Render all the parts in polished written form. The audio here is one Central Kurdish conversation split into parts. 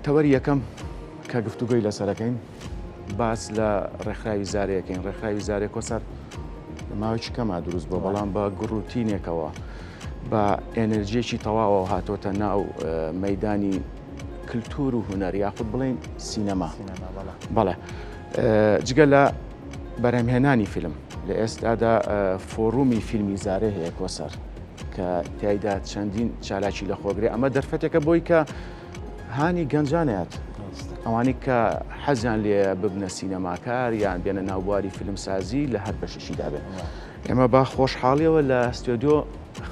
تەوەری یەکەم کە گفتوگۆی لەسەرەکەین باس لە ڕێکخراوی زارەیەکەین. ڕێکخراوی زارێ کۆسەر ماوەیەکی کەما دروست بۆ بەڵام بە گڕوتینێکەوە بە ئێنەرژیەکی تەواوەوە هاتۆتە ناو مەیدانی کللتور و هونەر یاخود بڵێن سینەما. بەڵێ جگە لە بەرهەمهێنانی فیلم لە ئێستادا فۆرومی فیلمی زارێ هەیە کۆسەر کە تایدا چەندین چالاکی لە خۆگرێ. ئەمە دەرفەتێکە بۆی کە هانی گەنجانەیەت ئەوانی کە حەزیان لێ ببنە سینەماکار یان بێنە ناوبواری فیلمسازی لە هەر بەششیدا بێت. ئێمە با خۆشحاڵیەوە لە ستۆدیۆ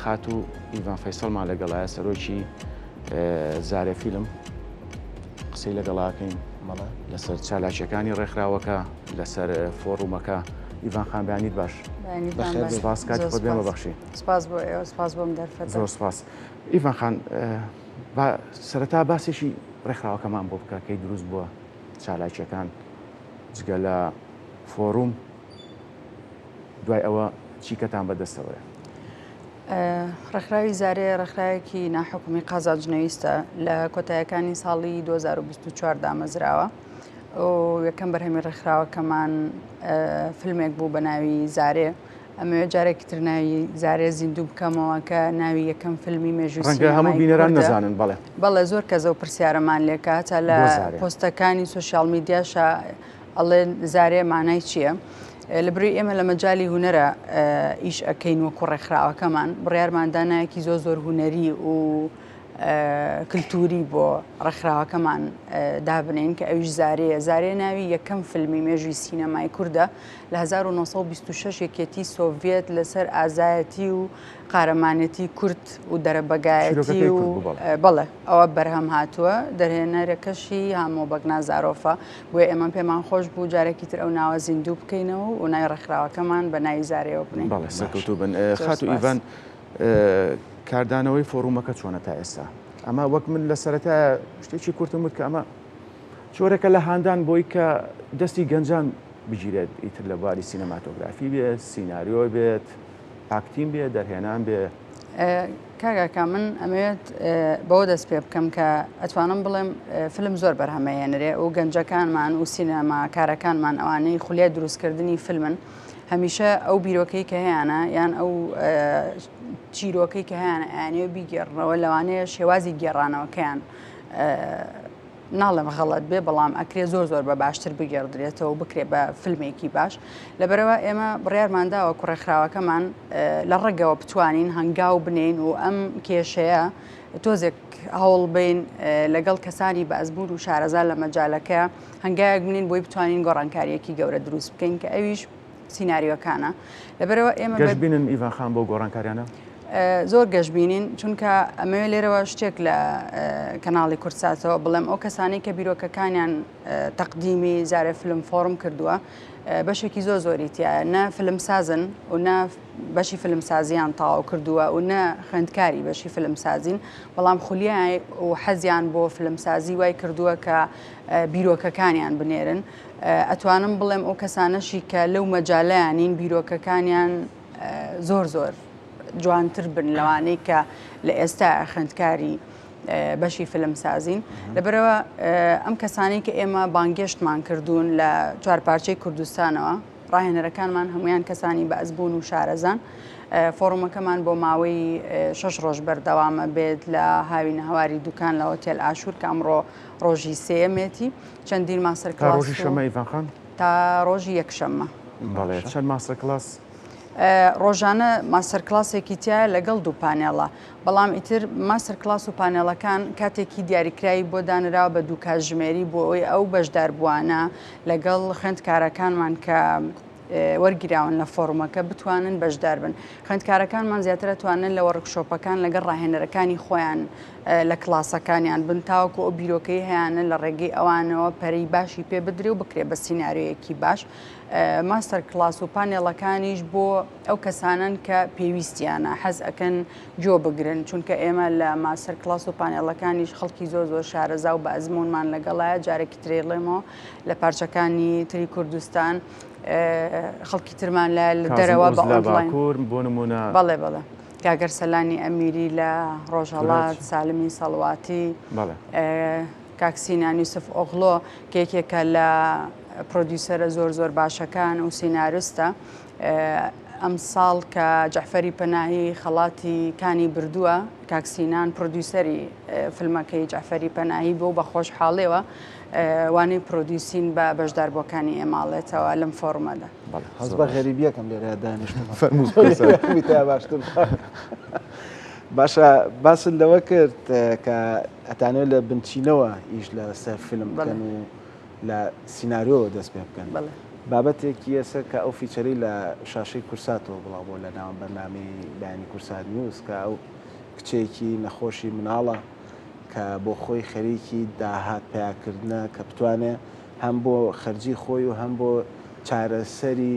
خات و ئیڤان فەیسەڵمان لەگەڵایە سەرۆکی زارێ فیلم قسەی لەگەڵاکەین لەسەر چالاکیەکانی ڕێکخراوەکە لەسەر فۆڕومەکە. ئیڤان خان بەیانیت باش سپاس کاتی خۆت بێمە بەخشی. سپاس بۆ ئێوە، سپاس بۆم دەرفەت. زۆر سپاس. ئیڤان خان سەرەتا باسێکی ڕێکخراوەکەمان بۆ بکە کەی دروست بووە چالاکیەکان جگە لە فۆڕوم دوای ئەوە چیکەتان بەدەستەوەیە؟ ڕێکخراوی زارێ ڕێکخراوێکی ناحکومی قازانجنەویستە لە کۆتاییەکانی ساڵی 2024 دامەزراوە و یەکەم بەرهەمی ڕێکخراوەکەمان فیلمێک بوو بە ناوی زارێ. ئەمەوێ جارێکی تر ناوی زارێ زیندوو بکەمەوە کە ناوی یەکەم فیلمی مێژووی ڕەنگە هەموو بینەران نەزانن. بەڵێ زۆر کەسە و پرسیارەمان لێکە تا لە پۆستەکانی سوشیال میدیاشە ئەڵێ زارێ مانای چییە؟ لە بروی ئێمە لە مەجای هونەرە ئیش ئەەکەین وەکو ڕێکخراوەکەمان بڕیارماندانایەکی زۆر هونەری و کللتوری بۆ ڕێکخراوەکەمان دابنین کە ئەویش زارەیە. زارێ ناوی یەکەم فیلمی مێژووی سینەمای کووردە لە 1926 یەکێتی سۆڤێت لەسەر ئازایەتی و قارەمانەتی کورد و دەرەبەگایەتی و بەڵێ ئەوە بەرهەم هاتووە. دەرهێنەرەکەشی هامۆ بەگنا زارۆفە بۆیە ئێمە پێمان خۆش بوو جارێکی تر ئەو ناوە زیندوو بکەینەوە و ناوی ڕێکخراوەکەمان بە ناوی زارەیەوە بنین. بەڵێ سەرکەوتوو بن. خات و ئیڤان کاردانەوەی فۆڕومەکە چۆنە تا ئێستا؟ ئەمە وەک من لە سەرەتا شتێکی کورتم وت کە ئەمە جۆرەکە لە هاندان بۆی کە دەستی گەنجان بگیرێت ئیتر لە بواری سینەماتۆگرافی بێت، سیناریۆ بێت، ئاکتین بێت، دەرهێنان بێ. کاگاکە من ئەمەوێت بەوە دەست پێ بکەم کە ئەتوانم بڵێم فیلم زۆر بەرهەمەیەنرێ و گەنجەکانمان و سینەماکارەکانمان ئەوانەی خولیای دروستکردنی فیلمن هەمیشە ئەو بیرۆکەی کە هەیەە یان ئەو چیرۆکەی کە هیانە ئەیانەوە بیگەڕنەوە لەوانەیە شێوازی گێڕانەوەکەیان ناڵێم غەڵەت بێ بەڵام ئەکرێ زۆر بە باشتر بگەڕدرێتەوە و بکرێ بە فیلمێکی باش. لەبەرەوە ئێمە بڕیارمانداوە کوڕێکخراوەکەمان لە ڕێگەوە بتوانین هەنگاو بنین و ئەم کێشەیە تۆزێک هەوڵ بین لەگەڵ کەسانی بە ئەزبور و شارەزار لە مەجالەکە هەنگایەک بنین بۆی بتوانین گۆڕانکاریەکی گەورە دروست بکەین کە ئەویش سیناریۆکانە. لەبەرەوە ئێمە گەشتبینن ئیڤان خان بۆ گۆڕانکاریانە زۆر گەشتبینین چونکە ئەمەوێ لێرەوە شتێک لە کەناڵی کورتساتەوە بڵێم ئەو کەسانی کە بیرۆکەکانیان تەقدیمی زارێ فیلم فۆڕم کردووە بەشێکی زۆری تایە نە فیلمسازن و نە بەشی فیلمسازیان تەواو کردووە و نە خوێندکاری بەشی فیلمسازین بەڵام خولیای و حەزیان بۆ فیلمسازی وای کردووە کە بیرۆکەکانیان بنێرن. ئەتوانم بڵێم ئەو کەسانەشی کە لەو مەجاالەیانین بیرۆکەکانیان زۆر جوانتر بن لەوانەی کە لە ئێستا خوێندکاری بەشی فیلمسازین. لەبەرەوە ئەم کەسانی کە ئێمە بانگێشتمان کردوون لە چوارپارچەی کوردستانەوە ڕاهێنەرەکانمان هەمویان کەسانی بە ئەزبوون و شارەزان. فۆڕمەکەمان بۆ ماوەی 6 ڕۆژ بەردەوامە بێت لە هاوینە هەواری دوکان لە هۆتێل ئاشور کە ئەمڕۆ ڕۆژی سێمێتی چەندین ماستەر کلاس ڕۆژی شەمە ئیڤان خان تا ڕۆژی یەکشەممە. بەڵێ چەند ماستەر کلاس؟ ڕۆژانە ماستەر کلاسێکی تایە لەگەڵ دوو پانێڵە بەڵام ئیتر ماستەر کلاس و پانێڵەکان کاتێکی دیاریکراوی بۆ دانراوە بە دوو کاتژمێری بۆ ئەوی ئەو بەشدار بووانە لەگەڵ خوێندکارەکانمان کە وەرگیراون لە فۆڕمەکە بتوانن بەشدار بن. خوێندکارەکانمان زیاتر توانن لە وەرکشۆپەکان لەگەڵ ڕاهێنەرەکانی خۆیان لە کلاسەکانیان بن تاوەکو ئەو بیرۆکەی هەیەە لە ڕێگەی ئەوانەوە پەرەی باشی پێ بدرێ و بکرێ بە سیناریۆیەکی باش. ماستەر کلاس و پانێڵەکانیش بۆ ئەو کەسانن کە پێویستیانە حەز ئەکەن جۆ بگرن چونکە ئێمە لە ماستەر کلاس و پانێڵەکانیش خەڵکی زۆر شارەزا و بە ئەزمونمان لەگەڵایە جارێکی ترێڵێمەوە لە پارچەکانی تری کوردستان خەڵکی ترمان لە دەرەوە بە ئۆنلاین بۆ نمونە بەڵێ کاگەر سەلانی ئەمیری لە ڕۆژهەڵات سالمی سەڵواتی کاکسینیان یوسف ئۆغڵۆ کێکێکە لە پرۆدیوسەرە زۆر باشەکان و سیناریستە ئەم ساڵ کە جەعفەری پەناهی خەڵاتی کانی بردووە کاکسینان پرۆدیوسەری فیلمەکەی جەعفەری پەناهی بۆ بە خۆشحاڵیەوە وانەی پرۆدیوسین بە بەشداربووەکانی ئێماڵێتەوە لەم فۆرمەدا هەز بە غەریبیەکەم لێرە دانیشتم باشتر باشە باست لەوە کرد کە ئەتانێت لە بنچینەوە ئیش لە سەر فیلم بکەن و لە سیناریۆ دەست پێ بکەن بابەتێکی ئێستا کە ئەو فیچەری لە شاشەی کورساتەوە بڵاو بۆ لە ناو بەرنامەی بەیانی کورسات نیوز کە ئەو کچێکی نەخۆشی مناڵە کە بۆ خۆی خەریکی داهات پیاکردنە کە بتوانێت هەم بۆ خەرجی خۆی و هەم بۆ چارەسەری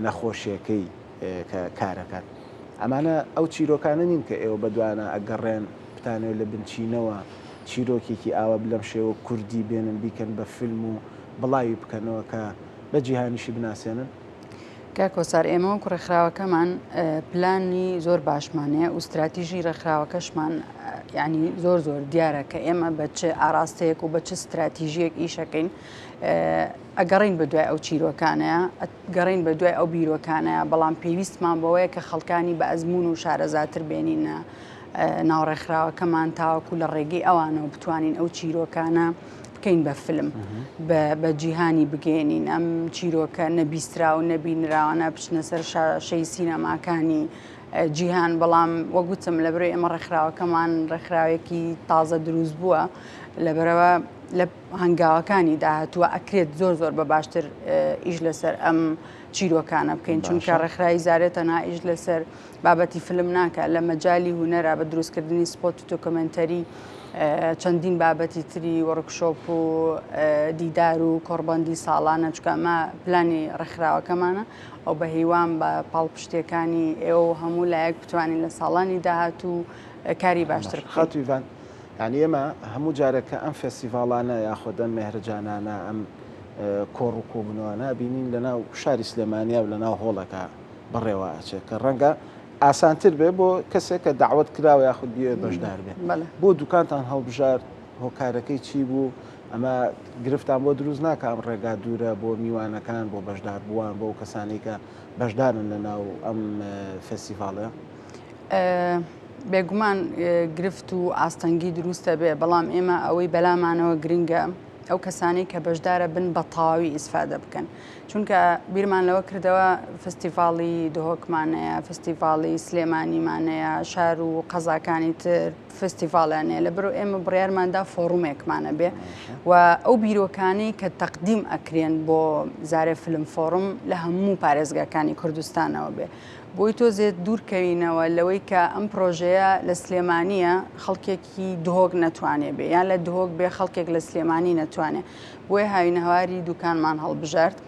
نەخۆشیەکەی کارەکەات. ئەمانە ئەو چیرۆکانە نین کە ئێوە بەدوانە ئەگەڕێن بتانێت لە بنچینەوە چیرۆکێکی ئاوە بلەم شێوە کوردی بێنن بیکەن بە فیلم و بڵاوی بکەنەوە کە بە جیهانیشی بناسێنن. کە کۆسار ئێمە و ڕێکخراوەکەمان پلانی زۆر باشمانەیە و استراتیژی ڕێکخراوەکەشمان یعنی زۆر دیارە کە ئێمە بە چه ئاراستەیەک و بە چه استراتیژیەک ئیشەکەین ئەگەڕین بە دوای ئەو چیرۆکانەیە گەڕین بە دوای ئەو بیرۆکانەیە بەڵام پێویستمان بەوەیە کە خەڵکانی بە ئەزمون و شارەزاتر بێنینە ناوڕێکخراوەکەمان تاوەکو لە ڕێگەی ئەوانەوە بتوانین ئەو چیرۆکانە بکەین بە فیلم بە جیهانی بگەێنین ئەم چیرۆکە نەبیسترا و نەبینراوانە بچنە سەر شەی سینەماکانی جیهان بەڵام وەگوتم لە بەرەوەی ئەمە ڕێکخراوەکەمان ڕێکخراوێکی تازە دروست بووە لەبەرەوە لە هەنگاوەکانی داهاتووە ئەکرێت زۆر بە باشتر ئیش لەسەر ئەم چیرۆکانە بکەین چونکە ڕێکخراوی زارێتە ئیش لەسەر بابەتی فیلم ناکە لە مەجای هونەرە بە دروستکردنی سپۆت و تۆکۆمنتەری چەندین بابەتی تری وەرکشۆپ و دیدار و کۆڕبەندی ساڵانە چکە ئەمە پلانی ڕێکخراوەکەمانە ئەو بە هیوان بە پاڵپشتەکانی ئێوە هەموو لایەک بتوانین لە ساڵانی داهاتوو کاری باشتر خاتویڤان یعنی ئێمە هەموو جارێکە ئەم فێستیڤاڵانە یاخۆدەم مێهرجانانە ئەم کۆڕ و کۆبنەوەانە بینین لەناو شاری سلێمانیا و لەناو هۆڵەکە بڕێوە ئاچێت کە ڕەنگە ئاسانتر بێ بۆ کەسێک کە داوت کراوە یاخود بیێ بەشدار بێت بۆ دوکانتان هەڵبژار هۆکارەکەی چی بوو ئەمە گرفتان بۆ دروست ناکە ئەم ڕێگا دوورە بۆ میوانەکان بۆ بەشدار بووان بۆ کەسانی کە بەشدارن لە ناو ئەم فێستیڤاڵە بێگومان گرفت و ئاستەنگی دروستە بێ بەڵام ئێمە ئەوەی بەلامانەوە گرنگە ئەو کەسانی کە بەشدارە بن بە تەواوی ئیسفادە بکەن چونکە بیرمان لەوە کردەوە فستیڤاڵی دهۆکمانەیە فستیڤاڵی سلێمانیمانەیە شار و قەزاکانی تر فستیڤاڵیانەیە لە بەرەو ئێمە بڕیارماندا فۆڕومێکمانە بێ و ئەو بیرۆکانی کە تەقدیم ئەکرێن بۆ زارێ فیلم فۆڕم لە هەموو پارێزگاکانی کوردستانەوە بێ بۆی تۆزێت دوورکەوینەوە لەوەی کە ئەم پرۆژەیە لە سلێمانیە خەڵکێکی دهۆک نەتوانێ بێ یان لە دهۆک بێ خەڵکێک لە سلێمانی نەتوانێت بۆیە هاوینەهواری دوکانمان هەڵبژارد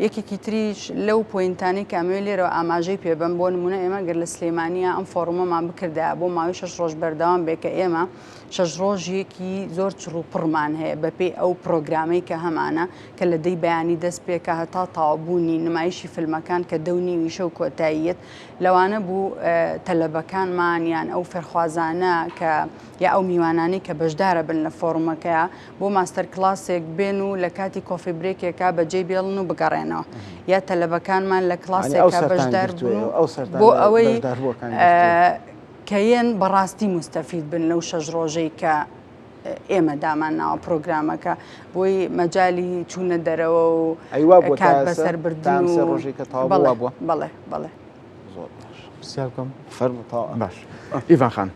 یەکێکی تریش لەو پۆینتانی کە ئەمەوێت لێرەوە ئاماژەی پێبم بۆ نمونە ئێمە گەر لە سلێمانیە ئەم فۆڕمەمان بکردە بۆ ماوەی 6 ڕۆژ بەردەوام بێ کە ئێمە 6 ڕۆژێکی زۆر چڕوپڕمان هەیە بەپێی ئەو پرۆگرامەی کە هەمانە کە لە دەی بەیانی دەست پێکە هەتا تاوابوونی نمایشی فیلمەکان کە دەونی ویشە و کۆتاییەت لەوانە بوو تەلەبەکانمان یان ئەو فێرخوازانە کە یا ئەو میوانانی کە بەشدارە بن لە فۆڕمەکەیە بۆ ماستەر کلاسێک بێن و لە کاتی کۆفی برێکێکا بەجێ بێڵن و بگەڕێنەوە یا تەلەبەکانمان لە کلاسێکە بەشدار بوو بۆ ئەوەی کەیەن بەڕاستی مستەفید بن لەو 6 ڕۆژەی کە ئێمە دامان ناوە پرۆگرامەکە بۆی مەجای چوونە دەرەوە و کات بەسەر بردن و بەڵێ پرسیار بکەم باش ئیڤان خان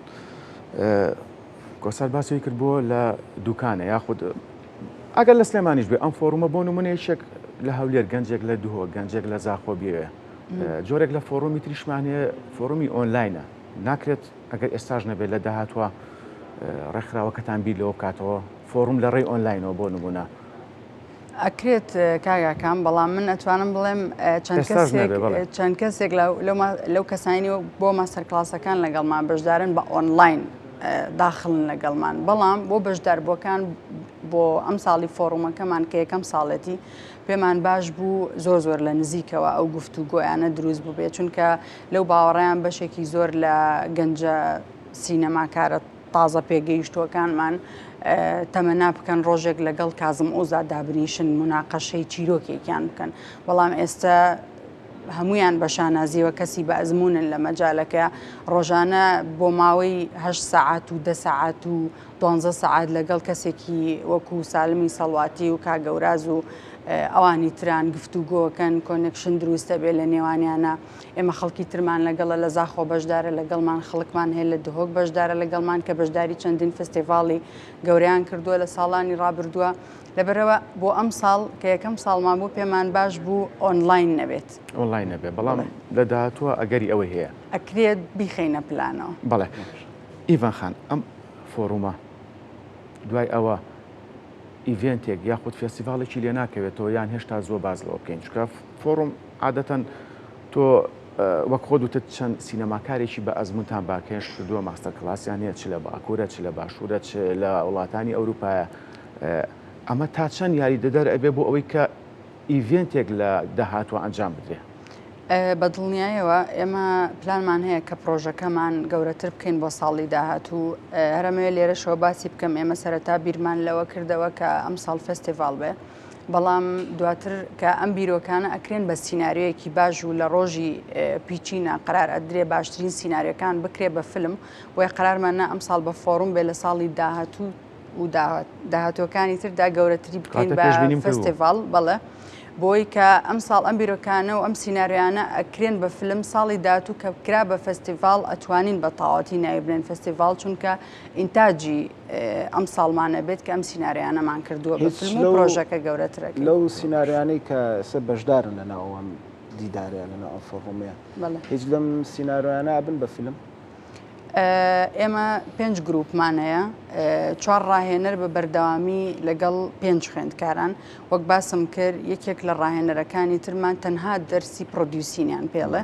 کۆسار باسی کرد بۆ لە دوکانە یاخود ئەگەر لە سلێمانیش بێ ئەم فۆڕمە بۆ نمونەیەشێک لە هەولێر گەنجێک لە دوهۆ گەنجێک لە زاخۆ بێ جۆرێک لە فۆڕمی تریشمانێ فۆڕمی ئۆنلاینە ناکرێت ئەگەر ئێستاژ نەبێت لە داهاتوە ڕێکخراوەکەتان بیر لەوە بکاتەوە فۆڕم لە ڕێی ئۆنلاینەوە بۆ نمونە ئەکرێت کاگاکان بەڵام من ئەتوانم بڵێم چەند کەسێک لەو کەسانی بۆ ماستەر کلاسەکان لەگەڵمان بەشدارن بە ئۆنلاین داخلن لەگەڵمان بەڵام بۆ بەشداربووەکان بۆ ئەم ساڵی فۆڕمەکەمان کە یەکەم ساڵەتی پێمان باش بوو زۆر لە نزیکەوە ئەو گفتوگۆیانە دروست بوو بێت چونکە لەو باوەڕیان بەشێکی زۆر لە گەنجە سینەماکارە تازە پێگەیشتوەکانمان تەمەنا بکەن ڕۆژێک لەگەڵ کازم ئۆزا دابنیشن مناقەشەی چیرۆکێکیان بکەن بەڵام ئێستا هەمویان بە شانازیەوە کەسی بە ئەزمونن لە مەجالەکە ڕۆژانە بۆ ماوەی 8 ساعات و 10 ساعات و 12 ساعات لەگەڵ کەسێکی وەکو سالمی سەڵواتی و کاگەوراز و ئەوانی تران گفتوگۆکەن کۆنێکشن دروستە بێ لە نێوانیانە ئێمە خەڵکی ترمان لەگەڵە لە زاخۆ بەشدارە لەگەڵمان خەڵکمان هەیە لە دهۆک بەشدارە لەگەڵمان کە بەشداری چەندین فستیڤاڵی گەوریان کردووە لە ساڵانی ڕابردووە لەبەرەوە بۆ ئەم ساڵ کە یەکەم ساڵمان بوو پێمان باش بوو ئۆنلاین نەبێت ئۆنلاین نەبێت بەڵام لە داهاتووە ئەگەری ئەوە هەیە ئەکرێت بیخەینە پلانەوە بەڵێ ئیڤان خان ئەم فۆرومە دوای ئەوە ئیڤێنتێک یاخود فێستیڤالێکی لێ ناکەوێتەوە یان هێشتا زۆر باز لەوە بکەین چکە فۆروم عادەتەن تۆ وەک خۆ دوتت چەند سینەماکارێکی بە ئەزمونتان باکەش کردووە ماستەر کلاسیان هەیە چ لە باکوورە چ لە باشوورە چ لە وڵاتانی ئەوروپایە ئەمە تا چەند یاری دەدەر ئەبێ بۆ ئەوەی کە ئیڤێنتێک لە داهاتوە ئەنجام بدرێ بە دڵنیایەوە ئێمە پلانمان هەیە کە پرۆژەکەمان گەورەتر بکەین بۆ ساڵی داهاتوو هەرەمەوێ لێرەشەوە باسی بکەم ئێمە سەرەتا بیرمان لەوە کردەوە کە ئەم ساڵ فستیڤال بێ بەڵام دواتر کە ئەم بیرۆکانە ئەکرێن بە سیناریۆیەکی باش و لە ڕۆژی پیچینە قرار ئەدرێ باشترین سیناریۆکان بکرێ بە فیلم بۆیە قرارمانە ئەم ساڵ بە فۆروم بێ لە ساڵی داهاتوو و داهاتوەکانی تردا گەورەتری بکەین بە فستیڤال بەڵێ بۆی کە ئەم ساڵ ئەم بیرۆکانە و ئەم سیناریۆیانە ئەکرێن بە فیلم ساڵی داهاتوو کە بکرا بە فستیڤال ئەتوانین بە تەواوەتی ناوی فستیڤال چونکە ئینتاجی ئەم ساڵمانە بێت کە ئەم سیناریۆیانەمان کردووە بە فیلم و پرۆژەکە گەورەترەکە لەو سیناریۆیانەی کە سە بەشدارن لەناو ئەم دیدارەیە لەناو ئەم فۆڕۆمەیە هیچ لەم سیناریۆیانە بن بە فیلم ئێمە 5 گروپمان هەیە 4 ڕاهێنەر بە بەردەوامی لەگەڵ 5 خوێندکاران وەک باسم کرد یەکێک لە ڕاهێنەرەکانی ترمان تەنها دەرسی پرۆدیوسینیان پێڵێ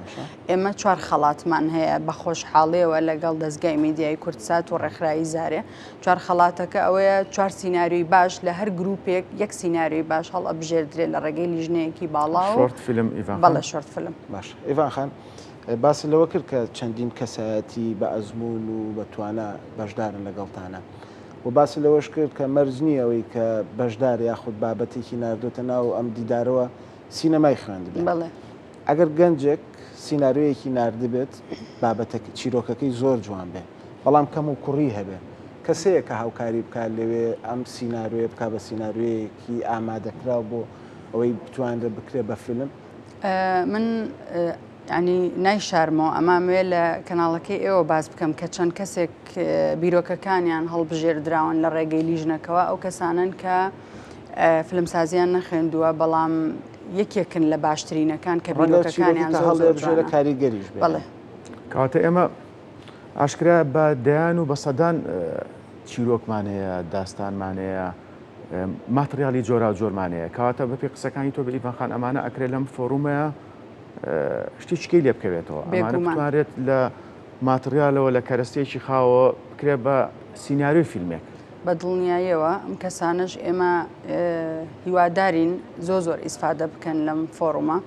ئێمە 4 خەڵاتمان هەیە بە خۆشحاڵیەوە لەگەڵ دەستگای میدیای کوردسات و ڕێکخراوی زارێ 4 خەڵاتەکە ئەوەیە 4 سیناریۆی باش لە هەر گروپێک یەک سیناریۆی باش هەڵ ئەبژێردرێت لە ڕێگەی لیژنەیەکی باڵاو شۆرت فیلم بەڵێ شۆرت فیلم باش ئیڤان خان باسی لەوە کرد کە چەندین کەسایەتی بە ئەزمون و بەتوانە بەشدارن لەگەڵتانە و باسی لەوەش کرد کە مەرج نییە ئەوەی کە بەشدار یاخود بابەتێکی ناردۆتە ناو ئەم دیدارەوە سینەمای خوێندبێت ئەگەر گەنجێک سیناریۆیەکی نردبێت بابەتە چیرۆکەکەی زۆر جوان بێ بەڵام کەم و کوڕی هەبێ کەسەیە کە هاوکاری بکات لەوێ ئەم سیناریۆیە بک بە سیناریۆیەکی ئامادەکرا بۆ ئەوەی بتوانرە بکرێت بە فیلم من ینی نایشارمەوە ئەماموێ لە کەناڵەکەی ئێوە باز بکەم کە چەند کەسێک بیرۆکەکانیان هەڵبژێردراون لە ڕێگەی لیژنەکەەوە ئەو کەسانن کە فلمسازیان نەخێندووە بەڵام یەکێکن لە باشترینەکان کە بیرۆکەکانیان زۆر کاریگەریش بڵێ کاتە ئێمە ئاشکرا بە دەیان و بە سەدان چیرۆکمانەیە داستانمانەیە ماتریالی جۆرا جۆرمانەیە کاتە بەپی قسەکانی تۆ بە ئیڤان خان ئەمانە ئەکرێت لەم فۆرومەیە شتێکی لێ بکەوێتەوە ئەمانە بتوانرێت لە ماتریالەوە لە کەرەستێکی خاوە بکرێت بە سیناریۆی فیلمێک بە دڵنیاییەوە ئەم کەسانش ئێمە هیوادارین زۆر ئیسفادە بکەن لەم فۆرومە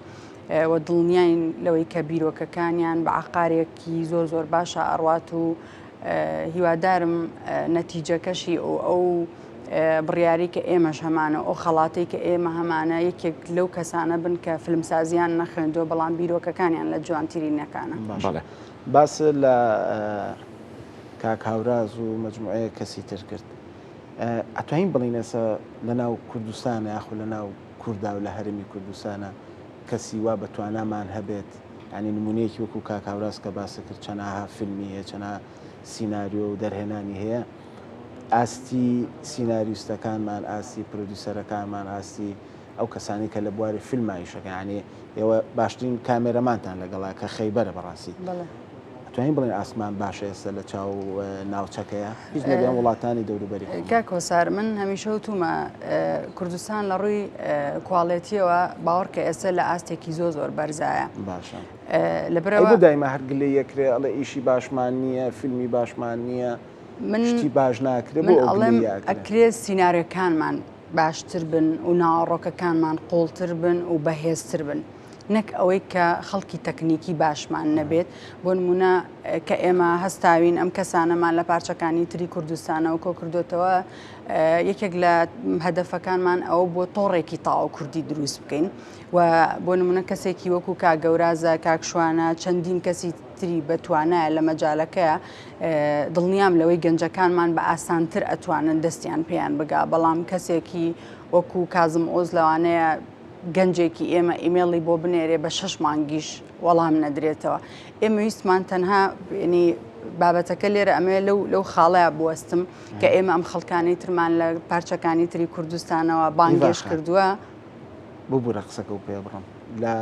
و دڵنیاین لەوەی کە بیرۆکەکانیان بە عقارێکی زۆر باشە ئەڕوات و هیوادارم نەتیجەکەشی ئەو بڕیاری کە ئێمەش هەمانە ئەو خەڵاتی کە ئێمە هەمانە یەکێک لەو کەسانە بن کە فلمسازیان نەخێندووە بەڵام بیرۆکەکانیان لە جوانترینەکانە باس لە کاکاوراز و مەجموعەیە کەسی تر کرد ئەتوانین بڵین ئێستا لەناو کوردستانە یاخود لەناو کووردا و لە هەرمی کوردستانە کەسی وا بەتوانامان هەبێت ینی نمونەیەکی وەکو کاکاوراز کە باسە کرد چەناها فیلمی هەیە چەنها سیناریۆ و دەرهێنانی هەیە ئاستی سیناریستەکانمان ئاستی پرۆدیوسەرەکانمان ئاستی ئەو کەسانی کە لە بواری فیلمایشەکە ینی ئێوە باشترین کامێرەمانتان لەگەڵا کە خەیبەرە بەڕاستی توانین بڵێن ئاسمان باشە ئێستا لە چاو ناوچەکەیە هیچ نەبێن وڵاتانی دەوروبەری کا کۆسار من هەمیشە وتومە کوردستان لە ڕووی کواڵێتیەوە باوەڕکە ئێستا لە ئاستێکی زۆر بەرزایە باشە لەبرەوە دایمە هەرگلێ یەکرێ ئەڵێ ئیشی باشمان نییە فیلمی باشمان نییە شتی باش ناکرێت من ئەڵێم ئەکرێت سیناریۆکانمان باشتر بن و ناوەڕۆکەکانمان قوڵتر بن و بەهێزتر بن نەک ئەوەی کە خەڵکی تەکنیکی باشمان نەبێت بۆ نمونە کە ئێمە هەستاوین ئەم کەسانەمان لە پارچەکانی تری کوردستانەوە کۆ کردوتەوە یەکێک لە هەدەفەکانمان ئەوە بۆ تۆڕێکی تاو کوردی دروست بکەین و بۆ نمونە کەسێکی وەکو کاگەورازە کاکشوانە چەندین کەسی تری بەتوانایە لە مەجالەکەیە دڵنیام لەوەی گەنجەکانمان بە ئاسانتر ئەتوانن دەستیان پێیان بگا بەڵام کەسێکی وەکو کازم ئۆز لەوانەیە گەنجێکی ئێمە ئیمێڵی بۆ بنێرێ بە 6 مانگیش وەڵام نەدرێتەوە ئێمە ویستمان تەنها بابەتەکە لێرە ئەمێ لەو خاڵەیە بوەستم کە ئێمە ئەم خەڵکانی ترمان لە پارچەکانی تری کوردستانەوە بانگێش کردووە بۆ قسەکە و پێ بڕم لە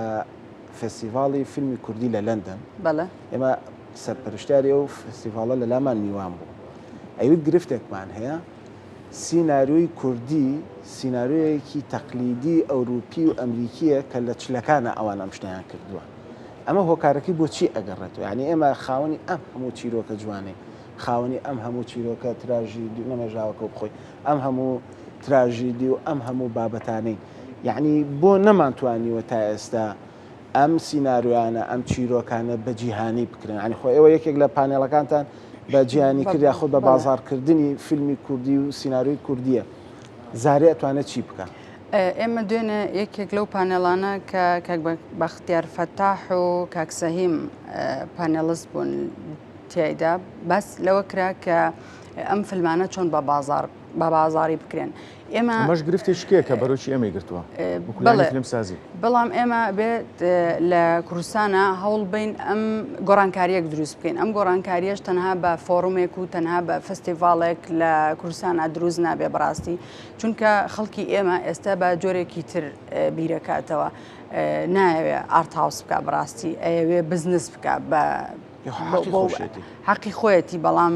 فستیڤاڵی فیلمی کوردی لە لەندەن بەڵێ ئێمە سەرپەرشتیاری ئەو فستیڤاڵە لە لامان میوان بوو ئەویت گرفتێکمان هەیە سیناریۆی کوردی سیناریۆیەکی تەقلیدی ئەوروپی و ئەمریکیە کە لە چلەکانە ئەوان ئەم شتیان کردووە ئەمە هۆکارەکەی بۆچی ئەگەڕێتەوە یعنی ئێمە خاوەنی ئەم هەموو چیرۆکە جوانەی خاوەنی ئەم هەموو چیرۆکە تراژیدی نەمەژاوەکە بخۆی ئەم هەموو تراژیدی و ئەم هەموو بابەتانەی یعنی بۆ نەمانتوانیوە تا ئێستا ئەم سیناریۆیانە ئەم چیرۆکانە بە جیهانی بکرێن ینی خۆ ئێوە یەکێک لە پانێڵەکانتان بە جیهانی کرد یاخۆ بە بازاڕکردنی فیلمی کوردی و سیناریۆی کوردیە زارێ ئەتوانێت چی بکە ئێمە دوێنێ یەکێک لەو پانێڵانە کە کاک بەختیار فەتاح و کاکسەهیم پانێڵست بوون تایدا بەس لەوە کرا کە ئەم فیلمانە چۆن بە بازاڕی بکرێن ئێمە ئەمەش گرفتێکێ کە بەرەوچی ئەمەی گرتووە فیلمسازی بەڵام ئێمە بێت لە کوردستانە هەوڵ بین ئەم گۆڕانکاریەک دروست بکەین ئەم گۆڕانکاریەش تەنها بە فۆڕمێک و تەنها بە فستیڤالێک لە کوردستانە دروست نابێ بەڕاستی چونکە خەڵکی ئێمە ئێستا بە جۆرێکی تر بیرەکاتەوە نایەوێ ئارت هاوس بکە بەڕاستی ئەوێ بزنس بکە بە حەقی خۆیەتی بەڵام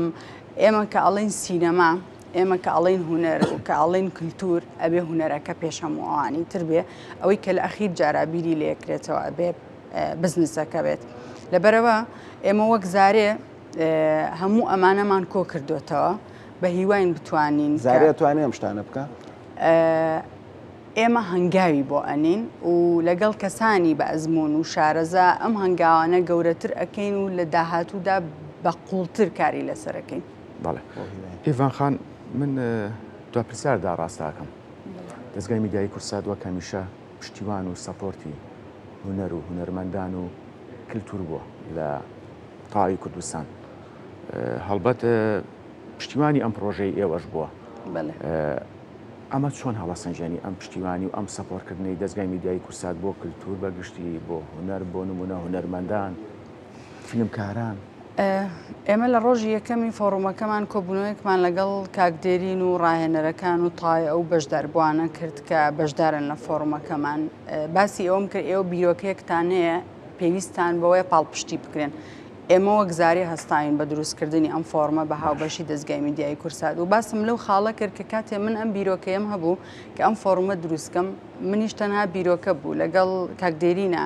ئێمە کە ئەڵین سینەما ئێمە کە ئەڵین هوەر و کە ئەڵین کللتور ئەبێ هوەرەکە پێشەمووانی تر بێ ئەوەی کە لە ئەخیر جارابیری لێکرێتەوە ئەبێ بزنسەکە بێت لەبەرەوە ئێمە وەک زارێ هەموو ئەمانەمان کۆ کردوێتەوە بە هیواین بتوانین زارێ توانێ ئەم شتانە بکە ئێمە هەنگاوی بۆ ئەنین و لەگەڵ کەسانی بە ئەزمون و شارەزا ئەم هەنگاوانە گەورەتر ئەەکەین و لە داهاتوودا بە قوڵتر کاری لەسەرەکەین بەڵێ ئیڤان خان من دوپرسیاردا ڕاستاکەم دەستگای میدیایی کورسادووە کەمیشە پشتیوان و سەپۆرتی هوەر و هوەرمەندان و کللتور بووە لە تاوی کوردستان هەڵبەت پشتیوانی ئەم پرۆژەی ئێوەش بووە ئەمە چۆن هەڵەسەنجێنی ئەم پشتیوانی و ئەم سەپۆرتکردنی دەستگای میدیایی کورساد بۆ کللتور بەگشتی بۆ هوەر بۆ نمونە هوەرمەندان فیلمکاران ئێمە لە ڕۆژی یەکەمی فۆڕمەکەمان کۆبوونەوەیەکمان لەگەڵ کاکدێرین و ڕاهێنەرەکان و تای ئەو بەشداربووانە کرد کە بەشدارن لە فۆڕمەکەمان باسی ئەوم کرد ئێوە بیرۆکەیەکتان هەیە پێویستان بەوەی پاڵپشتی بکرێن ئێمە وەک زاری هەستاین بە دروستکردنی ئەم فۆرمە بە هاوبەشی دەستگای میدیایی کورساد و باسم لەو خاڵە کرد کە کاتێ من ئەم بیرۆکەیەم هەبوو کە ئەم فۆرمە دروستکەم منیش تەنها بیرۆکە بوو لەگەڵ کاکدێرینە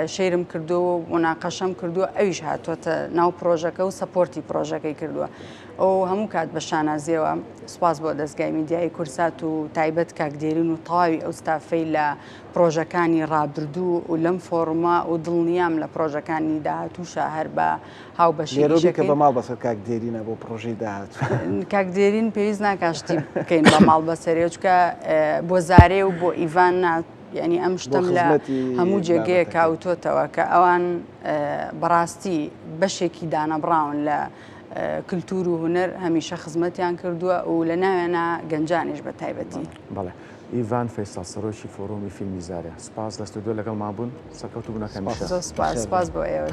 شێرم کردو و مناقەشەم کردووە ئەویش هاتووەتە ناو پرۆژەکە و سەپۆرتی پرۆژەکەی کردووە ئەو هەموو کات بە شانازیەوە سوپاس بۆ دەستگای میدیایی کورسات و تایبەت کاکدێرین و تەواوی ئەو ستافەی لە پرۆژەکانی ڕابردوو و لەم فۆرمە و دڵنیام لە پرۆژەکانی داهاتووشە هەر بە هاوبەشی بە ماڵ بەسەر کاکدێرینە بۆ پرۆژەی داهاتوو کاکدێرین پێویست ناکاشتی بکەین بە ماڵ بەسەرێ چکە بۆ زارێ و بۆ ئیڤان یعنی ئەم شتم لە هەموو جێگەیە کاوتۆتەوە کە ئەوان بەڕاستی بەشێکی دانەبراون لە کللتور و هوەر هەمیشە خزمەتیان کردووە و لە ناوێنە گەنجانیش بە تایبەتی بەڵێ ئیڤان فەیساڵ سەرۆکی فۆڕۆمی فیلمی زارێ سپاس دەستدۆ لەگەڵ مابوون سەرکەوتو بوونەکەمیشە سپاس بۆ ئێوە.